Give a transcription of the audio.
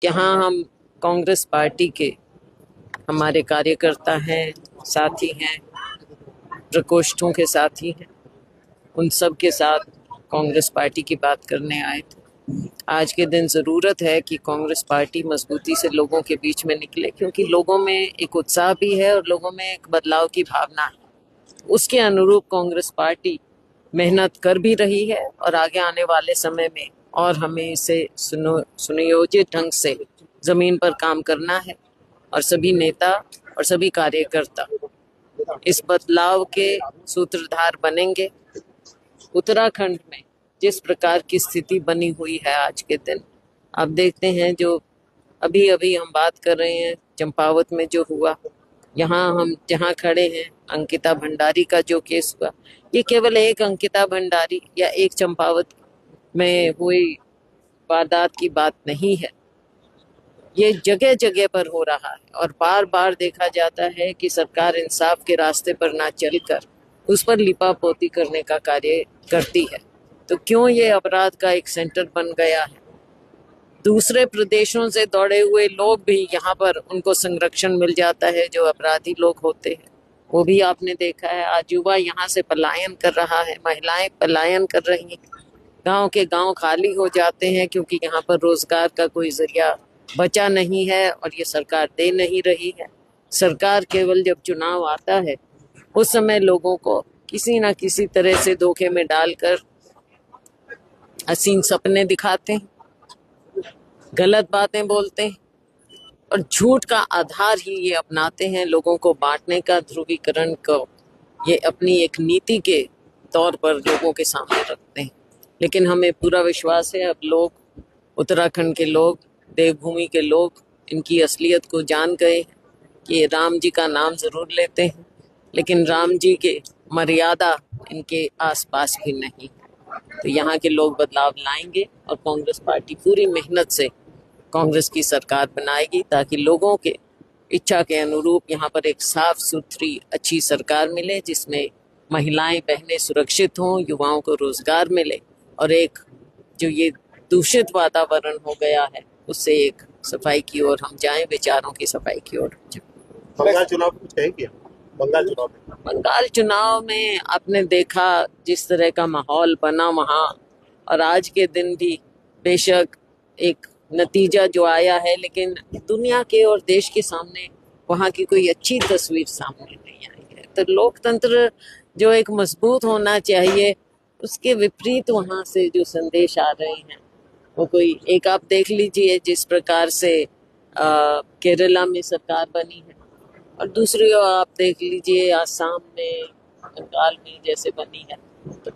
यहाँ हम कांग्रेस पार्टी के हमारे कार्यकर्ता हैं, साथी हैं, प्रकोष्ठों के साथी हैं, उन सब के साथ कांग्रेस पार्टी की बात करने आए थे। आज के दिन ज़रूरत है कि कांग्रेस पार्टी मजबूती से लोगों के बीच में निकले, क्योंकि लोगों में एक उत्साह भी है और लोगों में एक बदलाव की भावना है। उसके अनुरूप कांग्रेस पार्टी मेहनत कर भी रही है और आगे आने वाले समय में और हमें इसे सुनियोजित ढंग से ज़मीन पर काम करना है और सभी नेता और सभी कार्यकर्ता इस बदलाव के सूत्रधार बनेंगे। उत्तराखंड में जिस प्रकार की स्थिति बनी हुई है आज के दिन, आप देखते हैं जो अभी अभी हम बात कर रहे हैं चंपावत में जो हुआ, यहाँ हम जहाँ खड़े हैं अंकिता भंडारी का जो केस हुआ, ये केवल एक अंकिता भंडारी या एक चंपावत में हुई वारदात की बात नहीं है। ये जगह जगह पर हो रहा है और बार बार देखा जाता है कि सरकार इंसाफ के रास्ते पर ना चलकर उस पर लिपापोती करने का कार्य करती है। तो क्यों ये अपराध का एक सेंटर बन गया है? दूसरे प्रदेशों से दौड़े हुए लोग भी यहाँ पर उनको संरक्षण मिल जाता है, जो अपराधी लोग होते हैं वो भी आपने देखा है। आज युवा यहाँ से पलायन कर रहा है, महिलाएं पलायन कर रही हैं, गांव के गांव खाली हो जाते हैं क्योंकि यहाँ पर रोजगार का कोई जरिया बचा नहीं है और ये सरकार दे नहीं रही है। सरकार केवल जब चुनाव आता है उस समय लोगों को किसी ना किसी तरह से धोखे में डालकर हसीन सपने दिखाते हैं, गलत बातें बोलते हैं और झूठ का आधार ही ये अपनाते हैं। लोगों को बांटने का, ध्रुवीकरण को ये अपनी एक नीति के तौर पर लोगों के सामने रखते हैं। लेकिन हमें पूरा विश्वास है अब लोग, उत्तराखंड के लोग, देवभूमि के लोग इनकी असलियत को जान गए हैं कि राम जी का नाम जरूर लेते हैं लेकिन राम जी के मर्यादा इनके आसपास भी नहीं। तो यहाँ के लोग बदलाव लाएंगे और कांग्रेस पार्टी पूरी मेहनत से कांग्रेस की सरकार बनाएगी ताकि लोगों के इच्छा के अनुरूप यहाँ पर एक साफ सुथरी अच्छी सरकार मिले, जिसमें महिलाएं बहनें सुरक्षित हों, युवाओं को रोजगार मिले और एक जो ये दूषित वातावरण हो गया है उससे एक सफाई की ओर हम जाएं, विचारों की सफाई की ओर जाएं। बंगाल चुनाव कुछ है क्या? बंगाल चुनाव में आपने देखा जिस तरह का माहौल बना वहाँ, और आज के दिन भी बेशक एक नतीजा जो आया है, लेकिन दुनिया के और देश के सामने वहाँ की कोई अच्छी तस्वीर सामने नहीं आई है। तो लोकतंत्र जो एक मजबूत होना चाहिए उसके विपरीत वहाँ से जो संदेश आ रहे हैं वो कोई एक, आप देख लीजिए जिस प्रकार से केरला में सरकार बनी है और दूसरी ओर आप देख लीजिए आसाम में, बंगाल में जैसे बनी है। तो